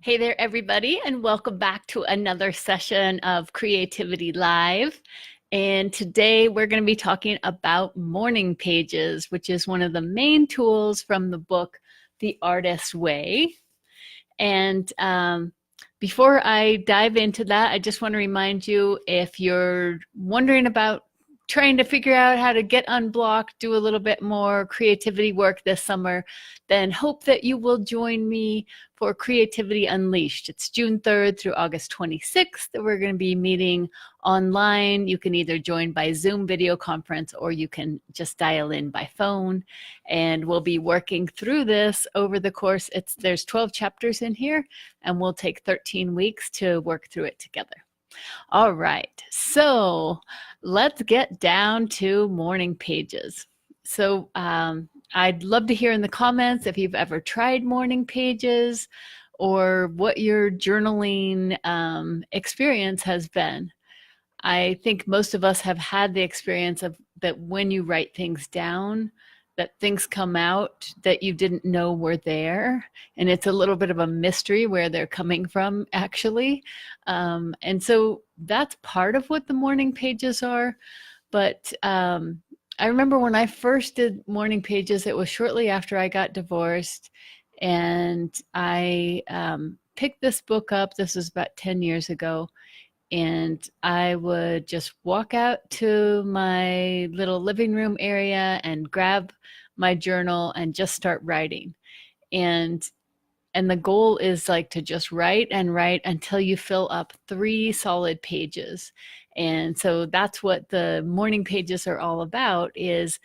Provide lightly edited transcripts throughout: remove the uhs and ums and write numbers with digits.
Hey there, everybody, and welcome back to another session of Creativity Live. And today we're going to be talking about morning pages, which is one of the main tools from the book, The Artist's Way. And before I dive into that, I just want to remind you, if you're wondering about trying to figure out how to get unblocked, do a little bit more creativity work this summer, then hope that you will join me for Creativity Unleashed. It's June 3rd through August 26th that we're going to be meeting online. You can either join by Zoom video conference or you can just dial in by phone. And we'll be working through this over the course. There's 12 chapters in here, and we'll take 13 weeks to work through it together. All right, so let's get down to morning pages. So I'd love to hear in the comments if you've ever tried morning pages or what your journaling experience has been. I think most of us have had the experience of that when you write things down, that things come out that you didn't know were there. And it's a little bit of a mystery where they're coming from, actually. And so that's part of what the morning pages are. But I remember when I first did morning pages, it was shortly after I got divorced. And I picked this book up. This was about 10 years ago. And I would just walk out to my little living room area and grab my journal and just start writing. And the goal is like to just write and write until you fill up 3 solid pages. And so that's what the morning pages are all about. Is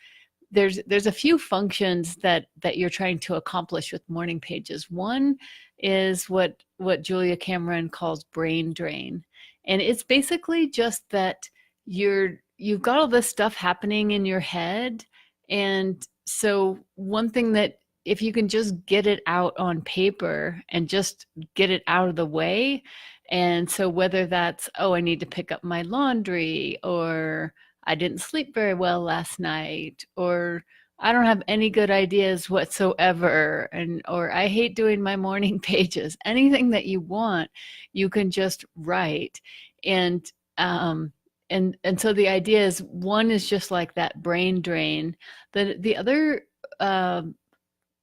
there's a few functions that you're trying to accomplish with morning pages. One is what Julia Cameron calls brain drain. And it's basically just that you've got all this stuff happening in your head. And so one thing that if you can just get it out on paper and just get it out of the way. And so whether that's, oh, I need to pick up my laundry, or I didn't sleep very well last night, or I don't have any good ideas whatsoever, or I hate doing my morning pages. Anything that you want, you can just write. And so the idea is, one is just like that brain drain. The other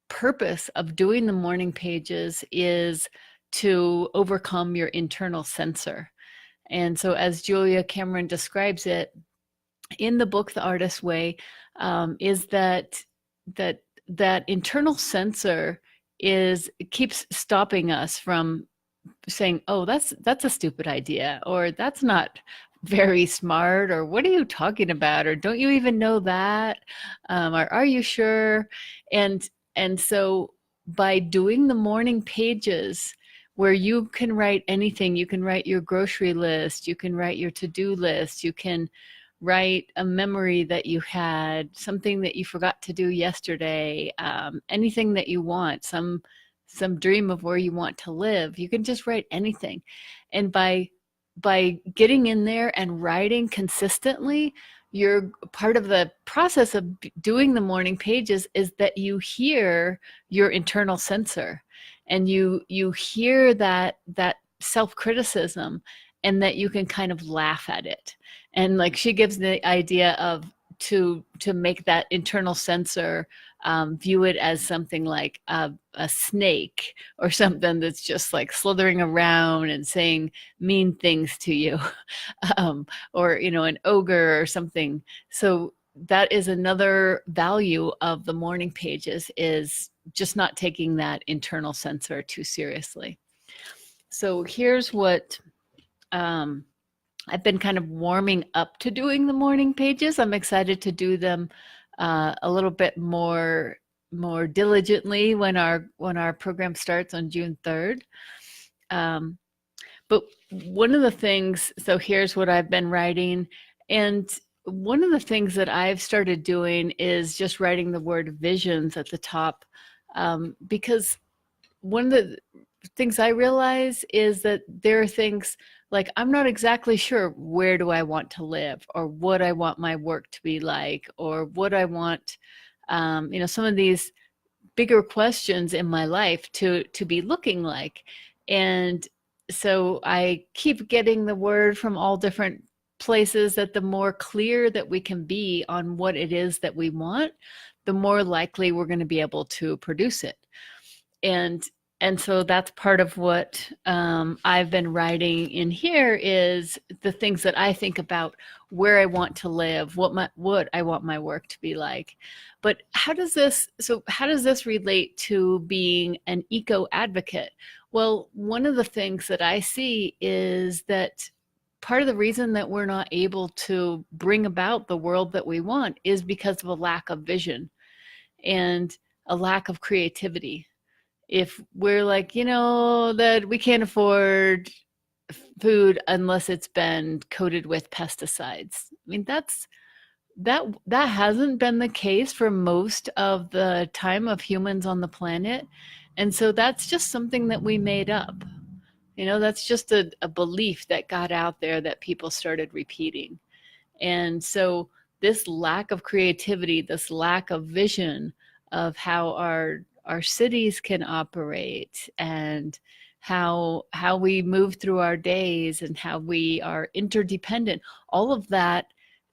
purpose of doing the morning pages is to overcome your internal censor. And so as Julia Cameron describes it in the book, The Artist's Way, is that internal censor keeps stopping us from saying, oh, that's a stupid idea, or that's not very smart, or what are you talking about, or don't you even know that, or are you sure? And so by doing the morning pages, where you can write anything, you can write your grocery list, you can write your to-do list, you can write a memory that you had, something that you forgot to do yesterday, anything that you want, some dream of where you want to live. You can just write anything. And by getting in there and writing consistently, you're part of the process of doing the morning pages is that you hear your internal censor, and you hear that self-criticism, and that you can kind of laugh at it. And like she gives the idea of to make that internal censor view it as something like a snake, or something that's just like slithering around and saying mean things to you, or an ogre or something. So that is another value of the morning pages, is just not taking that internal censor too seriously. So here's what I've been kind of warming up to doing the morning pages. I'm excited to do them a little bit more diligently when our program starts on June 3rd. But one of the things, so here's what I've been writing. And one of the things that I've started doing is just writing the word visions at the top, because one of the things I realize is that there are things like, I'm not exactly sure where do I want to live, or what I want my work to be like, or what I want, some of these bigger questions in my life to be looking like. And so I keep getting the word from all different places that the more clear that we can be on what it is that we want, the more likely we're going to be able to produce it. And so that's part of what I've been writing in here is the things that I think about, where I want to live, what I want my work to be like. But how does this relate to being an eco advocate? Well, one of the things that I see is that part of the reason that we're not able to bring about the world that we want is because of a lack of vision and a lack of creativity. If we're like, that we can't afford food unless it's been coated with pesticides. I mean, that hasn't been the case for most of the time of humans on the planet. And so that's just something that we made up. That's just a belief that got out there that people started repeating. And so this lack of creativity, this lack of vision of how our cities can operate and how we move through our days and how we are interdependent, all of that,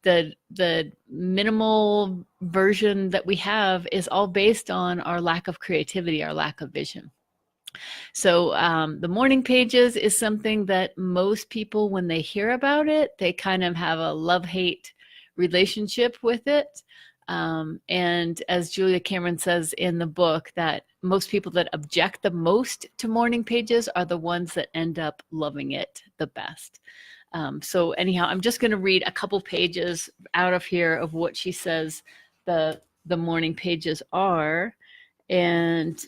the minimal version that we have is all based on our lack of creativity, our lack of vision. So the morning pages is something that most people, when they hear about it, they kind of have a love-hate relationship with it. And as Julia Cameron says in the book, that most people that object the most to morning pages are the ones that end up loving it the best. So anyhow, I'm just going to read a couple pages out of here of what she says the morning pages are. And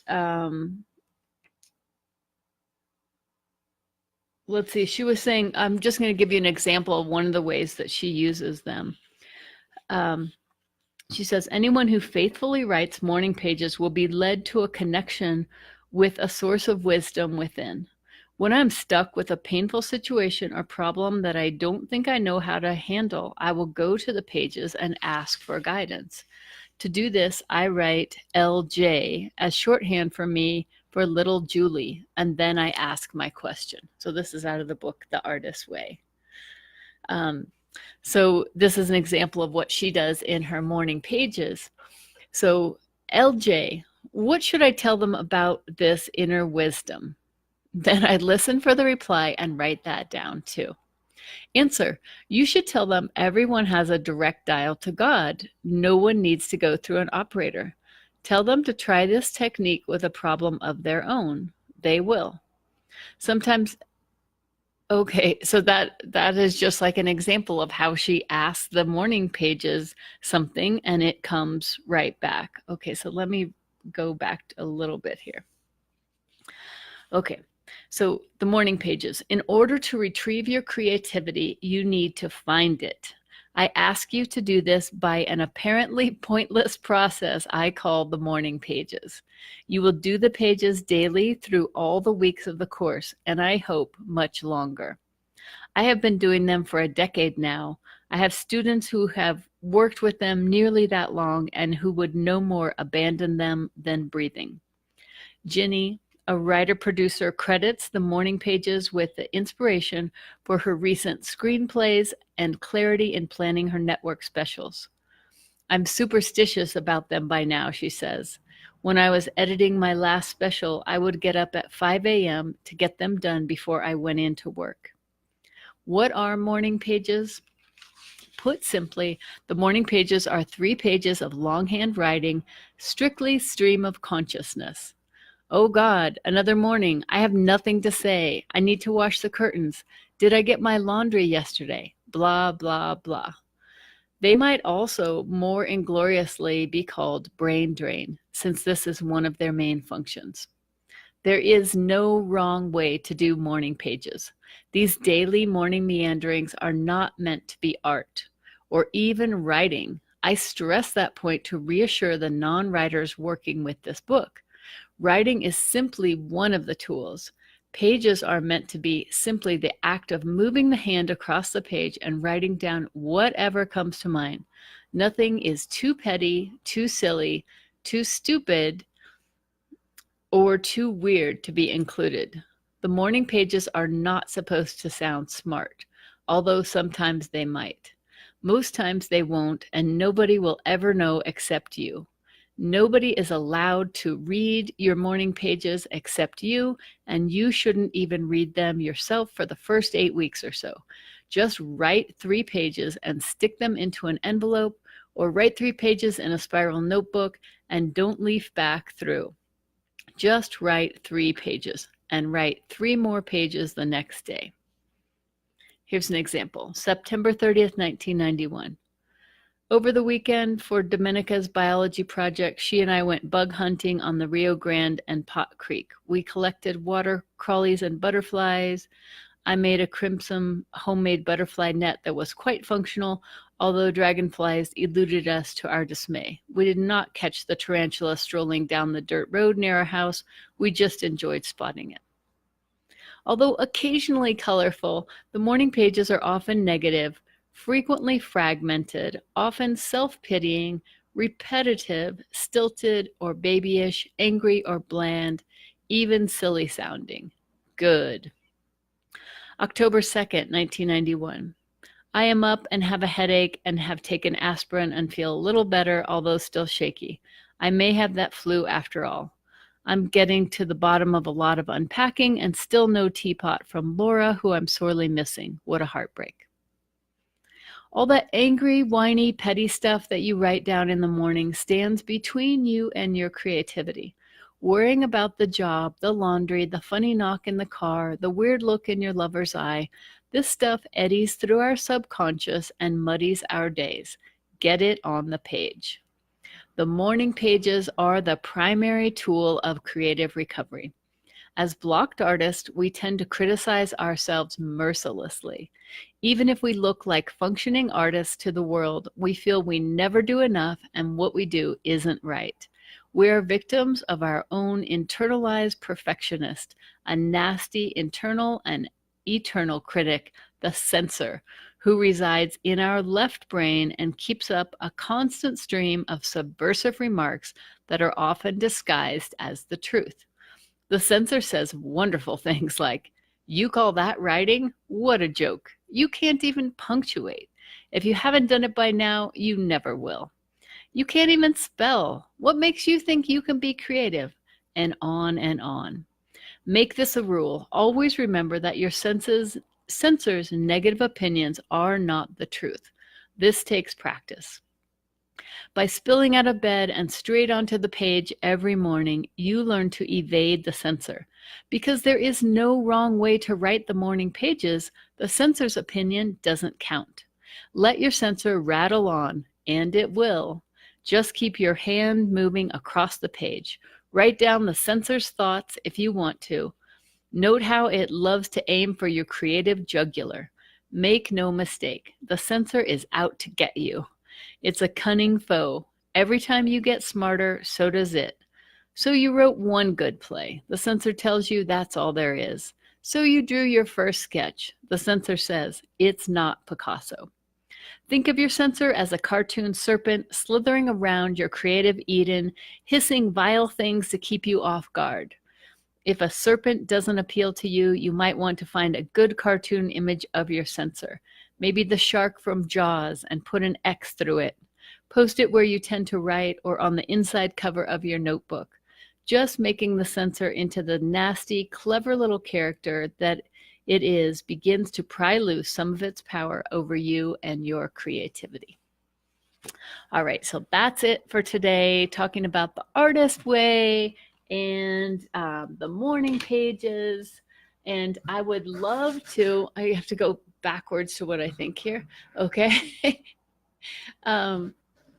let's see, she was saying, I'm just going to give you an example of one of the ways that she uses them. She says, anyone who faithfully writes morning pages will be led to a connection with a source of wisdom within. When I'm stuck with a painful situation or problem that I don't think I know how to handle, I will go to the pages and ask for guidance. To do this, I write LJ as shorthand for me for little Julie, and then I ask my question. So this is out of the book, The Artist's Way. So this is an example of what she does in her morning pages. So LJ, what should I tell them about this inner wisdom? Then I listen for the reply and write that down too. Answer, you should tell them everyone has a direct dial to God. No one needs to go through an operator. Tell them to try this technique with a problem of their own. They will. Sometimes, okay, so that is just like an example of how she asks the morning pages something and it comes right back. Okay, so let me go back a little bit here. Okay. So the morning pages. In order to retrieve your creativity, you need to find it. I ask you to do this by an apparently pointless process I call the morning pages. You will do the pages daily through all the weeks of the course, and I hope much longer. I have been doing them for a decade now. I have students who have worked with them nearly that long and who would no more abandon them than breathing. Ginny, a writer-producer, credits the morning pages with the inspiration for her recent screenplays and clarity in planning her network specials. I'm superstitious about them by now, she says. When I was editing my last special, I would get up at 5 a.m. to get them done before I went into work. What are morning pages? Put simply, the morning pages are 3 pages of longhand writing, strictly stream of consciousness. Oh God, another morning. I have nothing to say. I need to wash the curtains. Did I get my laundry yesterday? Blah, blah, blah. They might also more ingloriously be called brain drain, since this is one of their main functions. There is no wrong way to do morning pages. These daily morning meanderings are not meant to be art or even writing. I stress that point to reassure the non-writers working with this book. Writing is simply one of the tools. Pages are meant to be simply the act of moving the hand across the page and writing down whatever comes to mind. Nothing is too petty, too silly, too stupid, or too weird to be included. The morning pages are not supposed to sound smart, although sometimes they might. Most times they won't, and nobody will ever know except you. Nobody is allowed to read your morning pages except you, and you shouldn't even read them yourself for the first 8 weeks or so. Just write 3 pages and stick them into an envelope, or write 3 pages in a spiral notebook and don't leaf back through. Just write 3 pages and write 3 more pages the next day. Here's an example. September 30th, 1991. Over the weekend for Domenica's biology project, she and I went bug hunting on the Rio Grande and Pot Creek. We collected water crawlies and butterflies. I made a crimson homemade butterfly net that was quite functional, although dragonflies eluded us to our dismay. We did not catch the tarantula strolling down the dirt road near our house. We just enjoyed spotting it. Although occasionally colorful, the morning pages are often negative, frequently fragmented, often self-pitying, repetitive, stilted or babyish, angry or bland, even silly sounding. Good. October 2nd, 1991. I am up and have a headache and have taken aspirin and feel a little better, although still shaky. I may have that flu after all. I'm getting to the bottom of a lot of unpacking and still no teapot from Laura, who I'm sorely missing. What a heartbreak. All that angry, whiny, petty stuff that you write down in the morning stands between you and your creativity. Worrying about the job, the laundry, the funny knock in the car, the weird look in your lover's eye, this stuff eddies through our subconscious and muddies our days. Get it on the page. The morning pages are the primary tool of creative recovery. As blocked artists, we tend to criticize ourselves mercilessly. Even if we look like functioning artists to the world, we feel we never do enough and what we do isn't right. We are victims of our own internalized perfectionist, a nasty internal and eternal critic, the censor, who resides in our left brain and keeps up a constant stream of subversive remarks that are often disguised as the truth. The censor says wonderful things like, "You call that writing? What a joke. You can't even punctuate. If you haven't done it by now, you never will. You can't even spell. What makes you think you can be creative?" And on and on. Make this a rule. Always remember that your censor's negative opinions are not the truth. This takes practice. By spilling out of bed and straight onto the page every morning, you learn to evade the censor. Because there is no wrong way to write the morning pages, the censor's opinion doesn't count. Let your censor rattle on, and it will. Just keep your hand moving across the page. Write down the censor's thoughts if you want to. Note how it loves to aim for your creative jugular. Make no mistake, the censor is out to get you. It's a cunning foe. Every time you get smarter, so does it. So you wrote one good play. The censor tells you that's all there is. So you drew your first sketch. The censor says, it's not Picasso. Think of your censor as a cartoon serpent slithering around your creative Eden, hissing vile things to keep you off guard. If a serpent doesn't appeal to you, you might want to find a good cartoon image of your censor. Maybe the shark from Jaws, and put an X through it. Post it where you tend to write or on the inside cover of your notebook. Just making the censor into the nasty, clever little character that it is begins to pry loose some of its power over you and your creativity. All right, so that's it for today, talking about the artist way and the morning pages. And I would love to, I have to go backwards to what I think here. Okay.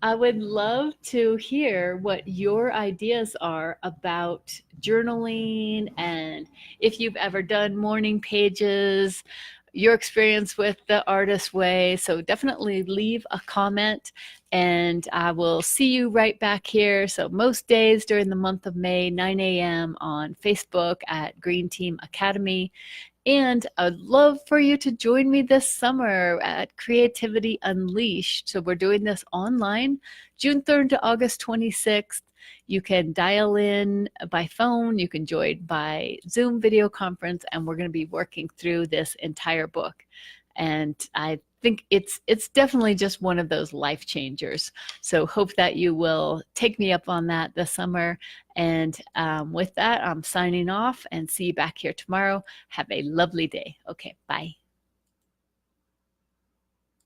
I would love to hear what your ideas are about journaling, and if you've ever done morning pages, your experience with the artist way. So definitely leave a comment, and I will see you right back here. So most days during the month of May, 9 a.m. on Facebook at Green Team Academy. And I'd love for you to join me this summer at Creativity Unleashed. So we're doing this online, June 3rd to August 26th. You can dial in by phone, you can join by Zoom video conference, and we're going to be working through this entire book. And I think it's definitely just one of those life changers. So hope that you will take me up on that this summer. And with that, I'm signing off and see you back here tomorrow. Have a lovely day. Okay, bye.